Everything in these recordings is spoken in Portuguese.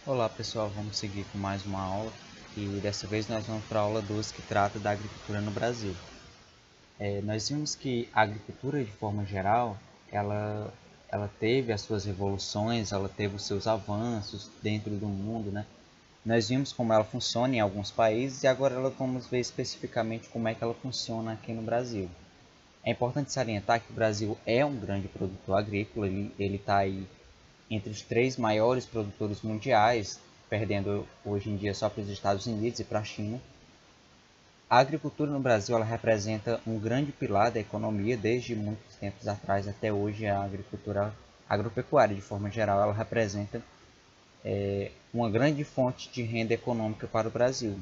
Olá pessoal, vamos seguir com mais uma aula e dessa vez nós vamos para a aula 2 que trata da agricultura no Brasil. Nós vimos que a agricultura de forma geral, ela teve as suas revoluções, ela teve os seus avanços dentro do mundo, né? Nós vimos como ela funciona em alguns países e agora vamos ver especificamente como é que ela funciona aqui no Brasil. É importante salientar que o Brasil é um grande produtor agrícola, ele está aí entre os três maiores produtores mundiais, perdendo hoje em dia só para os Estados Unidos e para a China. A agricultura no Brasil ela representa um grande pilar da economia desde muitos tempos atrás até hoje. A agricultura agropecuária, de forma geral, ela representa uma grande fonte de renda econômica para o Brasil.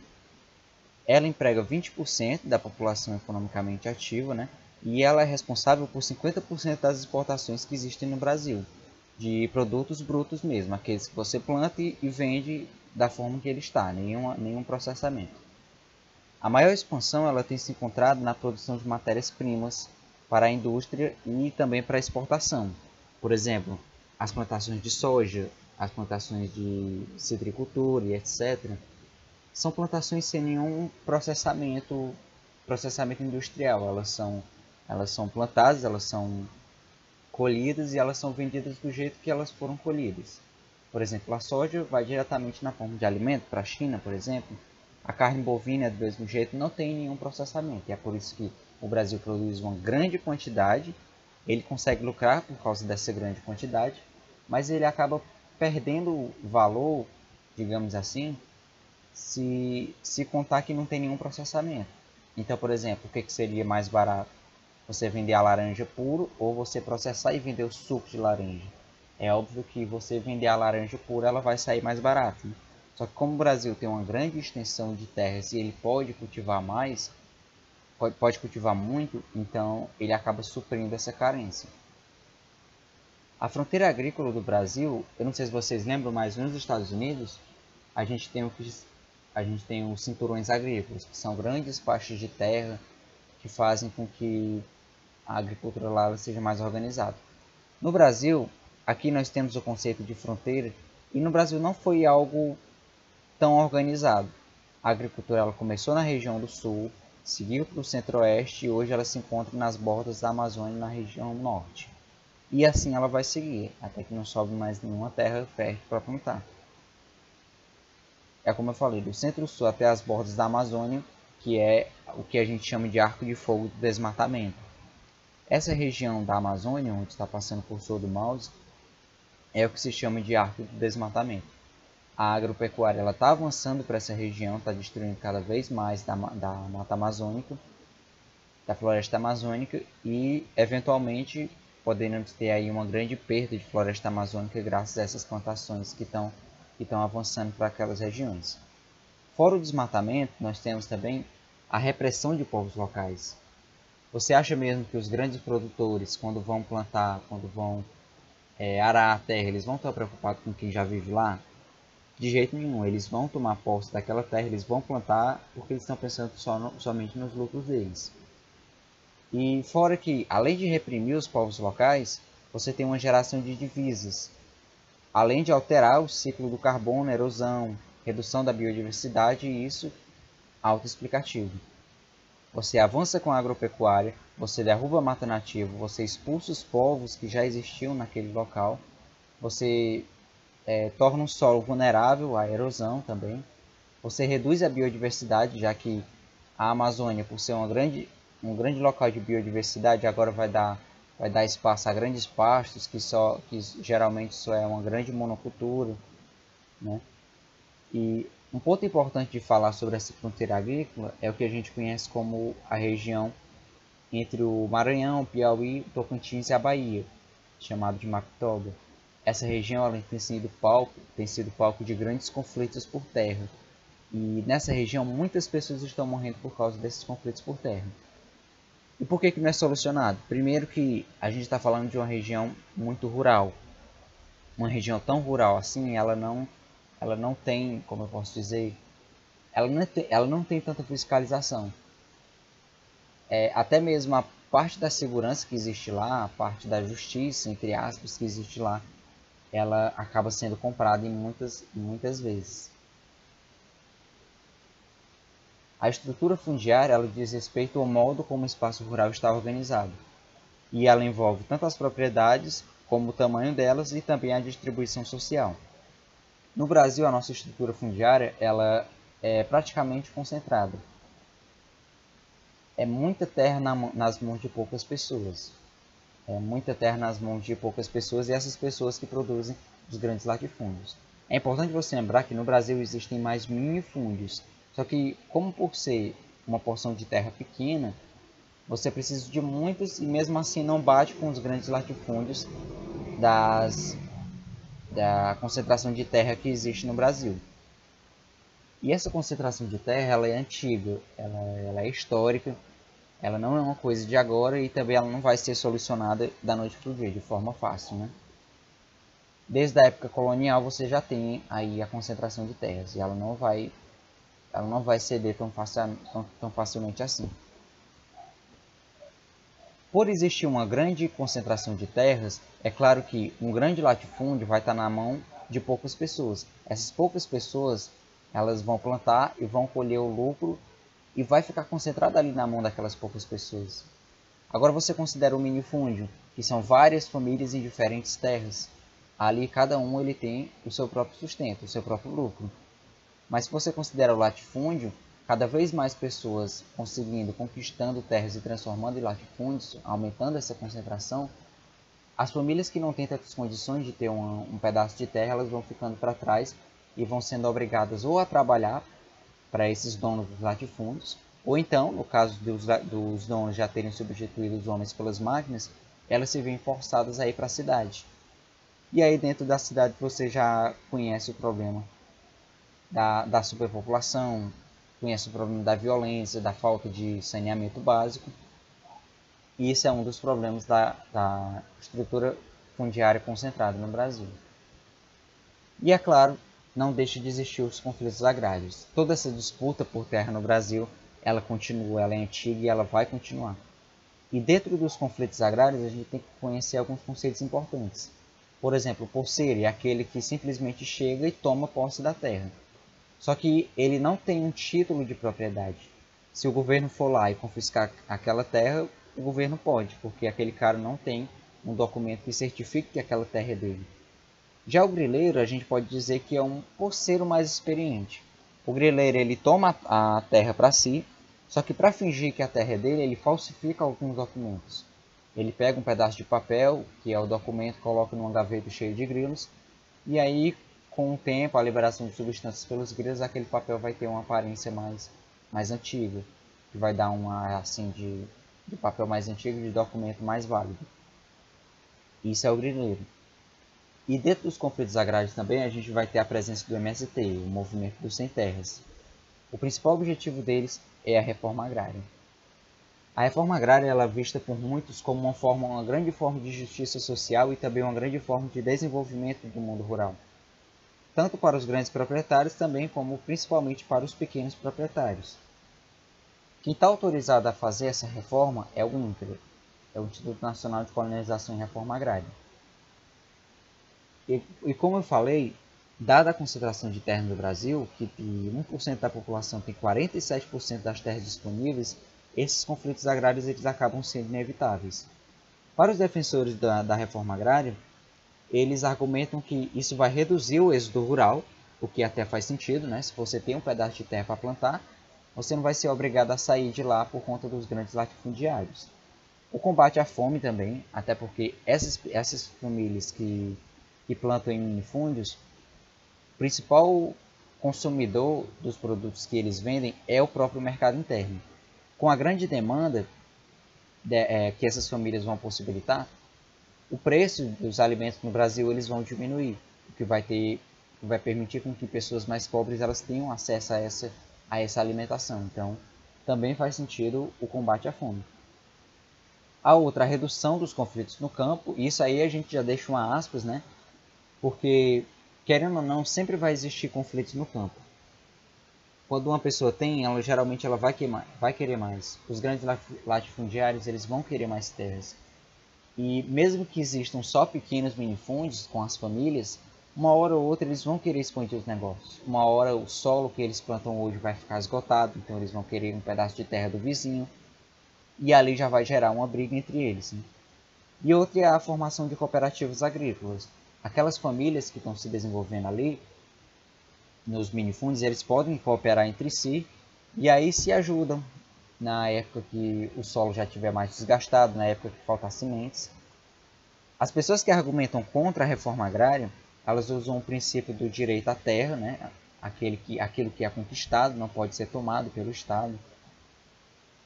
Ela emprega 20% da população economicamente ativa, né? E ela é responsável por 50% das exportações que existem no Brasil, de produtos brutos mesmo, aqueles que você planta e vende da forma que ele está, nenhum processamento. A maior expansão ela tem se encontrado na produção de matérias-primas para a indústria e também para a exportação. Por exemplo, as plantações de soja, as plantações de citricultura e etc. São plantações sem nenhum processamento industrial. Elas são plantadas, elas são colhidas e elas são vendidas do jeito que elas foram colhidas. Por exemplo, a soja vai diretamente na forma de alimento para a China, por exemplo. A carne bovina, do mesmo jeito, não tem nenhum processamento. E é por isso que o Brasil produz uma grande quantidade, ele consegue lucrar por causa dessa grande quantidade, mas ele acaba perdendo valor, digamos assim, se contar que não tem nenhum processamento. Então, por exemplo, o que seria mais barato? Você vender a laranja puro ou você processar e vender o suco de laranja? É óbvio que você vender a laranja pura ela vai sair mais barato. Né? Só que como o Brasil tem uma grande extensão de terras e ele pode cultivar mais, pode cultivar muito, então ele acaba suprindo essa carência. A fronteira agrícola do Brasil, eu não sei se vocês lembram, mas nos Estados Unidos a gente tem os cinturões agrícolas, que são grandes faixas de terra que fazem com que a agricultura lá seja mais organizada. No Brasil, aqui nós temos o conceito de fronteira e no Brasil não foi algo tão organizado. A agricultura ela começou na região do sul, seguiu para o centro-oeste e hoje ela se encontra nas bordas da Amazônia na região norte. E assim ela vai seguir, até que não sobe mais nenhuma terra fértil para plantar. É como eu falei, do centro-sul até as bordas da Amazônia, que é o que a gente chama de arco de fogo do desmatamento. Essa região da Amazônia, onde está passando por Sul do Mouse, é o que se chama de arco do desmatamento. A agropecuária está avançando para essa região, está destruindo cada vez mais da mata amazônica, da floresta amazônica e, eventualmente, podendo ter aí uma grande perda de floresta amazônica graças a essas plantações que estão avançando para aquelas regiões. Fora o desmatamento, nós temos também a repressão de povos locais. Você acha mesmo que os grandes produtores, quando vão plantar, quando vão arar a terra, eles vão estar preocupados com quem já vive lá? De jeito nenhum, eles vão tomar posse daquela terra, eles vão plantar porque eles estão pensando somente nos lucros deles. E fora que, além de reprimir os povos locais, você tem uma geração de divisas, além de alterar o ciclo do carbono, erosão, redução da biodiversidade e isso autoexplicativo. Você avança com a agropecuária, você derruba a mata nativa, você expulsa os povos que já existiam naquele local, você torna o solo vulnerável à erosão também, você reduz a biodiversidade, já que a Amazônia, por ser um grande local de biodiversidade, agora vai dar espaço a grandes pastos, que geralmente só é uma grande monocultura. Né? E um ponto importante de falar sobre essa fronteira agrícola é o que a gente conhece como a região entre o Maranhão, Piauí, Tocantins e a Bahia, chamado de Mapitoba. Essa região ela tem sido palco de grandes conflitos por terra. E nessa região muitas pessoas estão morrendo por causa desses conflitos por terra. E por que não é solucionado? Primeiro que a gente está falando de uma região muito rural. Uma região tão rural assim, ela não tem, como eu posso dizer, ela não tem tanta fiscalização. Até mesmo a parte da segurança que existe lá, a parte da justiça, entre aspas, que existe lá, ela acaba sendo comprada em muitas vezes. A estrutura fundiária ela diz respeito ao modo como o espaço rural está organizado, e ela envolve tanto as propriedades como o tamanho delas e também a distribuição social. No Brasil, a nossa estrutura fundiária ela é praticamente concentrada. É muita terra nas mãos de poucas pessoas. É muita terra nas mãos de poucas pessoas e essas pessoas que produzem os grandes latifúndios. É importante você lembrar que no Brasil existem mais minifúndios, só que como por ser uma porção de terra pequena, você precisa de muitos e mesmo assim não bate com os grandes latifúndios da concentração de terra que existe no Brasil. E essa concentração de terra ela é antiga, ela é histórica, ela não é uma coisa de agora e também ela não vai ser solucionada da noite para o dia, de forma fácil, né? Desde a época colonial você já tem aí a concentração de terras e ela não vai ceder tão facilmente assim. Por existir uma grande concentração de terras, é claro que um grande latifúndio vai estar na mão de poucas pessoas. Essas poucas pessoas elas vão plantar e vão colher o lucro e vai ficar concentrado ali na mão daquelas poucas pessoas. Agora você considera o minifúndio, que são várias famílias em diferentes terras. Ali cada um ele tem o seu próprio sustento, o seu próprio lucro. Mas se você considera o latifúndio, cada vez mais pessoas conseguindo, conquistando terras e transformando em latifúndios, aumentando essa concentração, as famílias que não têm tantas condições de ter um pedaço de terra, elas vão ficando para trás e vão sendo obrigadas ou a trabalhar para esses donos dos latifúndios, ou então, no caso dos donos já terem substituído os homens pelas máquinas, elas se veem forçadas a ir para a cidade. E aí dentro da cidade você já conhece o problema da superpopulação, conhece o problema da violência, da falta de saneamento básico. E isso é um dos problemas da estrutura fundiária concentrada no Brasil. E é claro, não deixe de existir os conflitos agrários. Toda essa disputa por terra no Brasil, ela continua, ela é antiga e ela vai continuar. E dentro dos conflitos agrários, a gente tem que conhecer alguns conceitos importantes. Por exemplo, o posseiro é aquele que simplesmente chega e toma posse da terra. Só que ele não tem um título de propriedade. Se o governo for lá e confiscar aquela terra, o governo pode, porque aquele cara não tem um documento que certifique que aquela terra é dele. Já o grileiro, a gente pode dizer que é um posseiro mais experiente. O grileiro ele toma a terra para si, só que para fingir que a terra é dele, ele falsifica alguns documentos. Ele pega um pedaço de papel, que é o documento, coloca numa gaveta cheia de grilos, e aí, com o tempo, a liberação de substâncias pelos grilos, aquele papel vai ter uma aparência mais antiga, que vai dar uma assim de papel mais antigo, de documento mais válido. Isso é o grileiro. E dentro dos conflitos agrários também a gente vai ter a presença do MST, o Movimento dos Sem Terras. O principal objetivo deles é a reforma agrária. A reforma agrária ela é vista por muitos como uma grande forma de justiça social e também uma grande forma de desenvolvimento do mundo rural. Tanto para os grandes proprietários também como principalmente para os pequenos proprietários. Quem está autorizado a fazer essa reforma é o INCRA, é o Instituto Nacional de Colonização e Reforma Agrária. E como eu falei, dada a concentração de terra no Brasil, que 1% da população tem 47% das terras disponíveis, esses conflitos agrários eles acabam sendo inevitáveis. Para os defensores da reforma agrária, eles argumentam que isso vai reduzir o êxodo rural, o que até faz sentido, né? Se você tem um pedaço de terra para plantar, você não vai ser obrigado a sair de lá por conta dos grandes latifundiários. O combate à fome também, até porque essas famílias que plantam em minifúndios, o principal consumidor dos produtos que eles vendem é o próprio mercado interno. Com a grande demanda que essas famílias vão possibilitar, o preço dos alimentos no Brasil eles vão diminuir, o que vai permitir com que pessoas mais pobres elas tenham acesso a essa alimentação. Então, também faz sentido o combate à fome. A outra, a redução dos conflitos no campo, isso aí a gente já deixa uma aspas, né? Porque, querendo ou não, sempre vai existir conflitos no campo. Quando uma pessoa tem, ela geralmente vai querer mais. Os grandes latifundiários eles vão querer mais terras. E mesmo que existam só pequenos minifúndios com as famílias, uma hora ou outra eles vão querer expandir os negócios. Uma hora o solo que eles plantam hoje vai ficar esgotado, então eles vão querer um pedaço de terra do vizinho. E ali já vai gerar uma briga entre eles. Né? E outra é a formação de cooperativas agrícolas. Aquelas famílias que estão se desenvolvendo ali, nos minifúndios, eles podem cooperar entre si e aí se ajudam na época que o solo já estiver mais desgastado, na época que faltar sementes. As pessoas que argumentam contra a reforma agrária, elas usam o princípio do direito à terra, né? Aquilo que é conquistado não pode ser tomado pelo Estado.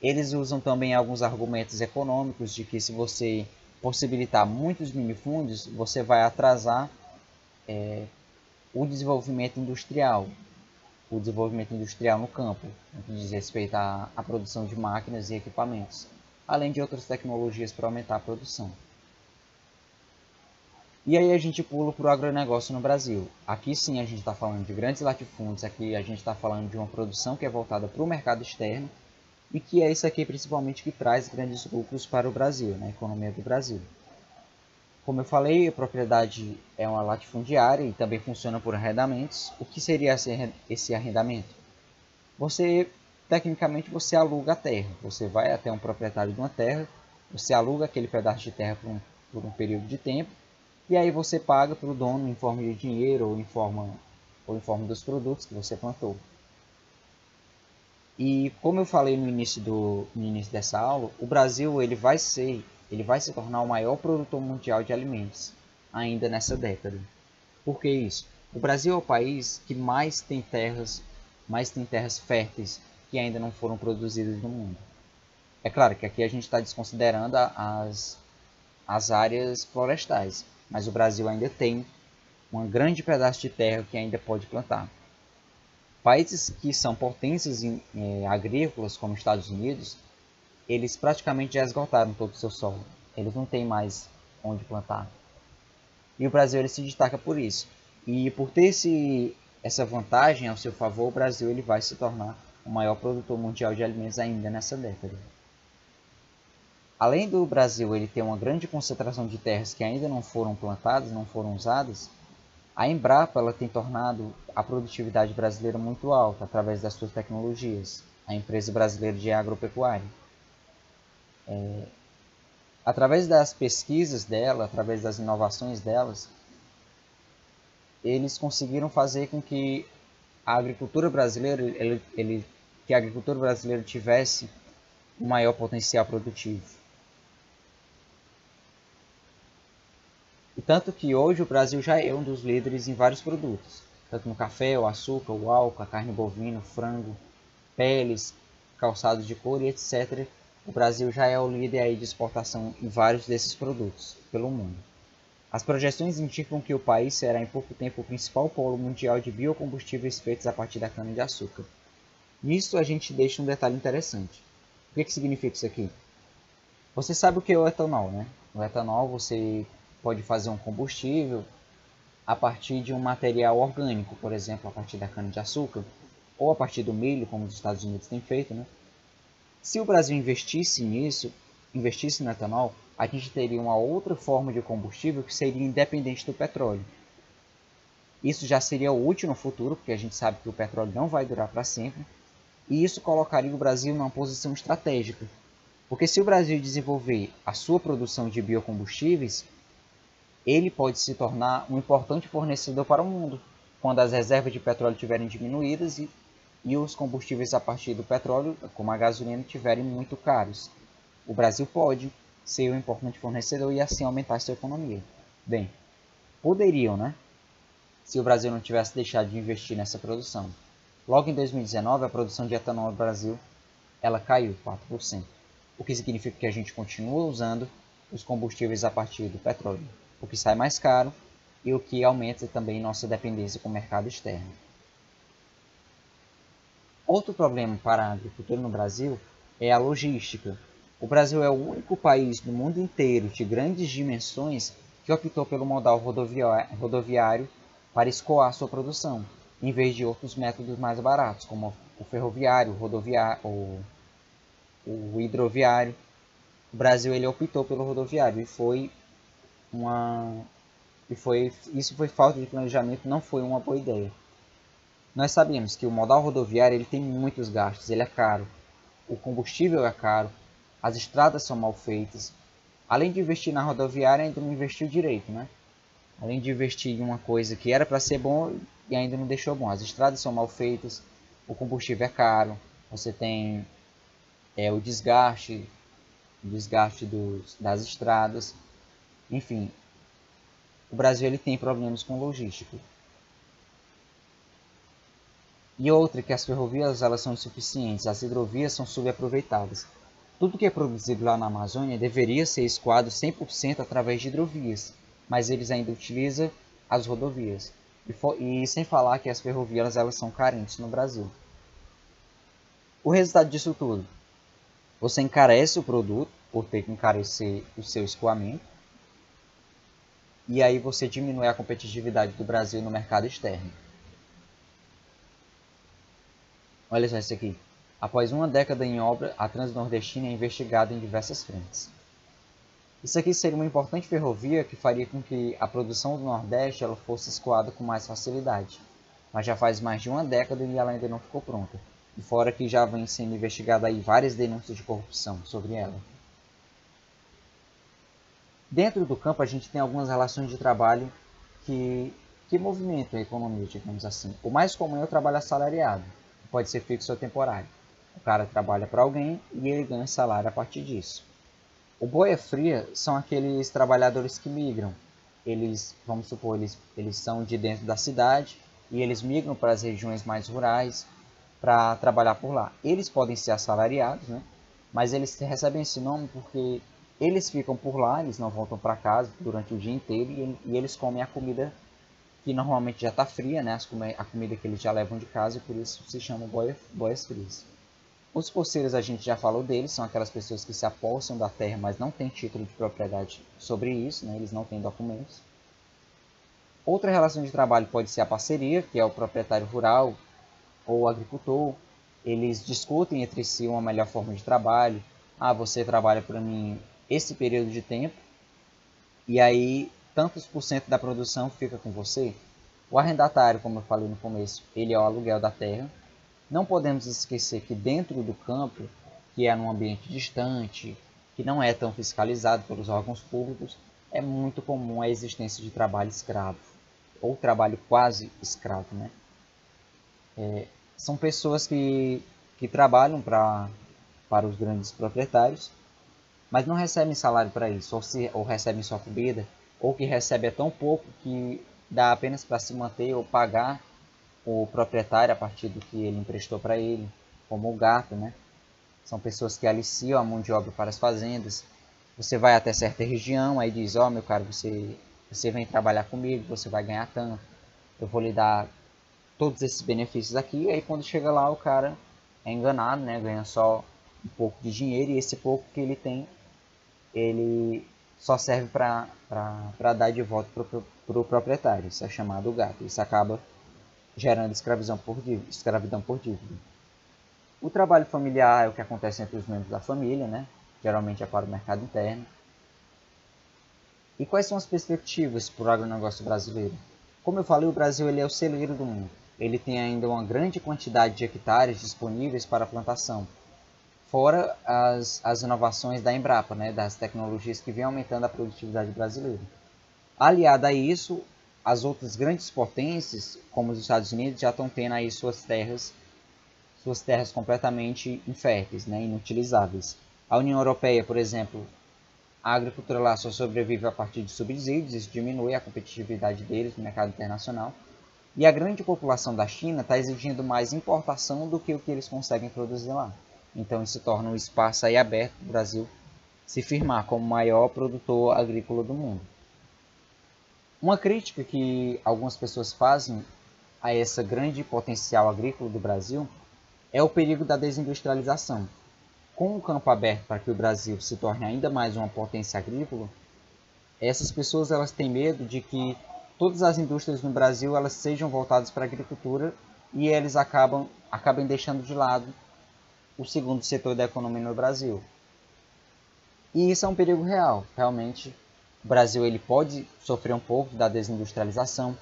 Eles usam também alguns argumentos econômicos de que se você possibilitar muitos minifúndios, você vai atrasar o desenvolvimento industrial. O desenvolvimento industrial no campo, no que diz respeito à produção de máquinas e equipamentos, além de outras tecnologias para aumentar a produção. E aí a gente pula para o agronegócio no Brasil. Aqui sim a gente está falando de grandes latifúndios, aqui a gente está falando de uma produção que é voltada para o mercado externo e que é isso aqui principalmente que traz grandes lucros para o Brasil, na economia do Brasil. Como eu falei, a propriedade é uma latifundiária e também funciona por arrendamentos. O que seria esse arrendamento? Tecnicamente, você aluga a terra. Você vai até um proprietário de uma terra, você aluga aquele pedaço de terra por um período de tempo, e aí você paga para o dono em forma de dinheiro ou em forma dos produtos que você plantou. E como eu falei no início dessa aula, o Brasil ele vai se tornar o maior produtor mundial de alimentos, ainda nessa década. Por que isso? O Brasil é o país que mais tem terras férteis que ainda não foram produzidas no mundo. É claro que aqui a gente está desconsiderando as áreas florestais, mas o Brasil ainda tem um grande pedaço de terra que ainda pode plantar. Países que são potências agrícolas, como Estados Unidos, eles praticamente já esgotaram todo o seu solo. Eles não têm mais onde plantar. E o Brasil ele se destaca por isso. E por ter essa vantagem ao seu favor, o Brasil ele vai se tornar o maior produtor mundial de alimentos ainda nessa década. Além do Brasil ele ter uma grande concentração de terras que ainda não foram plantadas, não foram usadas, a Embrapa ela tem tornado a produtividade brasileira muito alta através das suas tecnologias, a empresa brasileira de agropecuária. Através das pesquisas dela, através das inovações delas, eles conseguiram fazer com que a agricultura brasileira, que a agricultura brasileira tivesse um maior potencial produtivo. E tanto que hoje o Brasil já é um dos líderes em vários produtos, tanto no café, o açúcar, o álcool, a carne bovina, o frango, peles, calçados de couro e etc. O Brasil já é o líder aí de exportação em vários desses produtos pelo mundo. As projeções indicam que o país será em pouco tempo o principal polo mundial de biocombustíveis feitos a partir da cana-de-açúcar. Nisso a gente deixa um detalhe interessante. O que significa isso aqui? Você sabe o que é o etanol, né? O etanol você pode fazer um combustível a partir de um material orgânico, por exemplo, a partir da cana-de-açúcar, ou a partir do milho, como os Estados Unidos têm feito, né? Se o Brasil investisse no etanol, a gente teria uma outra forma de combustível que seria independente do petróleo. Isso já seria útil no futuro, porque a gente sabe que o petróleo não vai durar para sempre, e isso colocaria o Brasil numa posição estratégica. Porque se o Brasil desenvolver a sua produção de biocombustíveis, ele pode se tornar um importante fornecedor para o mundo, quando as reservas de petróleo estiverem diminuídas e os combustíveis a partir do petróleo, como a gasolina, estiverem muito caros. O Brasil pode ser um importante fornecedor e assim aumentar a sua economia. Bem, poderiam, né? Se o Brasil não tivesse deixado de investir nessa produção. Logo em 2019, a produção de etanol no Brasil ela caiu 4%, o que significa que a gente continua usando os combustíveis a partir do petróleo, o que sai mais caro e o que aumenta também nossa dependência com o mercado externo. Outro problema para a agricultura no Brasil é a logística. O Brasil é o único país do mundo inteiro de grandes dimensões que optou pelo modal rodoviário para escoar sua produção, em vez de outros métodos mais baratos, como o ferroviário, o hidroviário. o Brasil ele optou pelo rodoviário isso foi falta de planejamento, não foi uma boa ideia. Nós sabemos que o modal rodoviário ele tem muitos gastos, ele é caro, o combustível é caro, as estradas são mal feitas. Além de investir na rodoviária, ainda não investiu direito, né? Além de investir em uma coisa que era para ser bom e ainda não deixou bom. As estradas são mal feitas, o combustível é caro, você tem o desgaste das estradas. Enfim, o Brasil ele tem problemas com logística. E outra que as ferrovias elas são insuficientes, as hidrovias são subaproveitadas. Tudo que é produzido lá na Amazônia deveria ser escoado 100% através de hidrovias, mas eles ainda utilizam as rodovias. E sem falar que as ferrovias elas são carentes no Brasil. O resultado disso tudo, você encarece o produto por ter que encarecer o seu escoamento, e aí você diminui a competitividade do Brasil no mercado externo. Olha só isso aqui. Após uma década em obra, a Transnordestina é investigada em diversas frentes. Isso aqui seria uma importante ferrovia que faria com que a produção do Nordeste ela fosse escoada com mais facilidade. Mas já faz mais de uma década e ela ainda não ficou pronta. E fora que já vem sendo investigada aí várias denúncias de corrupção sobre ela. Dentro do campo a gente tem algumas relações de trabalho que movimentam a economia, digamos assim. O mais comum é o trabalho assalariado. Pode ser fixo ou temporário. O cara trabalha para alguém e ele ganha salário a partir disso. O boia fria são aqueles trabalhadores que migram. Eles, vamos supor, eles são de dentro da cidade e eles migram para as regiões mais rurais para trabalhar por lá. Eles podem ser assalariados, né? Mas eles recebem esse nome porque eles ficam por lá, eles não voltam para casa durante o dia inteiro e eles comem a comida que normalmente já está fria, né? A comida que eles já levam de casa e por isso se chamam boias frias. Os poceiros a gente já falou deles, são aquelas pessoas que se apossam da terra, mas não têm título de propriedade sobre isso, né? Eles não têm documentos. Outra relação de trabalho pode ser a parceria, que é o proprietário rural ou o agricultor. Eles discutem entre si uma melhor forma de trabalho. Ah, você trabalha para mim esse período de tempo, e aí tantos por cento da produção fica com você. O arrendatário, como eu falei no começo, ele é o aluguel da terra. Não podemos esquecer que dentro do campo, que é num ambiente distante, que não é tão fiscalizado pelos órgãos públicos, é muito comum a existência de trabalho escravo, ou trabalho quase escravo, né? São pessoas que trabalham para os grandes proprietários, mas não recebem salário para isso, ou recebem só comida, ou que recebe é tão pouco que dá apenas para se manter ou pagar o proprietário a partir do que ele emprestou para ele, como o gato, né? São pessoas que aliciam a mão de obra para as fazendas. Você vai até certa região, aí diz, ó, meu caro, você vem trabalhar comigo, você vai ganhar tanto, eu vou lhe dar todos esses benefícios aqui, e aí quando chega lá o cara é enganado, né? Ganha só um pouco de dinheiro, e esse pouco que ele tem, ele só serve para dar de volta para o proprietário, isso é chamado gato, isso acaba gerando escravidão por dívida. O trabalho familiar é o que acontece entre os membros da família, né? Geralmente é para o mercado interno. E quais são as perspectivas para o agronegócio brasileiro? Como eu falei, o Brasil ele é o celeiro do mundo. Ele tem ainda uma grande quantidade de hectares disponíveis para plantação, fora as inovações da Embrapa, né? Das tecnologias que vêm aumentando a produtividade brasileira. Aliado a isso, as outras grandes potências, como os Estados Unidos, já estão tendo aí suas terras completamente inférteis, né, inutilizáveis. A União Europeia, por exemplo, a agricultura lá só sobrevive a partir de subsídios, isso diminui a competitividade deles no mercado internacional. E a grande população da China está exigindo mais importação do que o que eles conseguem produzir lá. Então isso torna um espaço aí aberto para o Brasil se firmar como o maior produtor agrícola do mundo. Uma crítica que algumas pessoas fazem a esse grande potencial agrícola do Brasil é o perigo da desindustrialização. Com o campo aberto para que o Brasil se torne ainda mais uma potência agrícola, essas pessoas elas têm medo de que todas as indústrias no Brasil elas sejam voltadas para a agricultura e eles acabem deixando de lado o segundo setor da economia no Brasil. E isso é um perigo real. Realmente, o Brasil ele pode sofrer um pouco da desindustrialização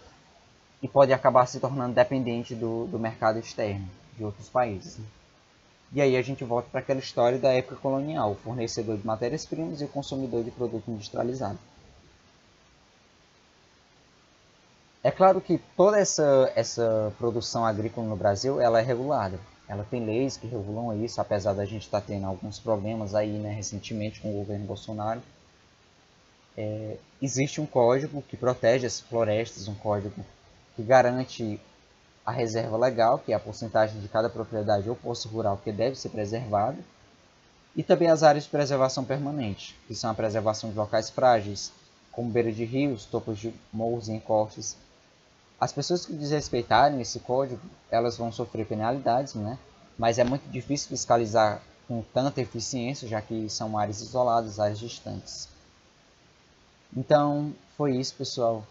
e pode acabar se tornando dependente do mercado externo, de outros países. E aí a gente volta para aquela história da época colonial, o fornecedor de matérias-primas e o consumidor de produto industrializado. É claro que toda essa produção agrícola no Brasil ela é regulada. Ela tem leis que regulam isso, apesar da gente estar tendo alguns problemas aí, né, recentemente com o governo Bolsonaro. Existe um código que protege as florestas, um código que garante a reserva legal, que é a porcentagem de cada propriedade ou poço rural que deve ser preservado, e também as áreas de preservação permanente, que são a preservação de locais frágeis, como beira de rios, topos de morros e encostas. As pessoas que desrespeitarem esse código, elas vão sofrer penalidades, né? Mas é muito difícil fiscalizar com tanta eficiência, já que são áreas isoladas, áreas distantes. Então, foi isso, pessoal.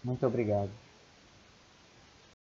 Muito obrigado.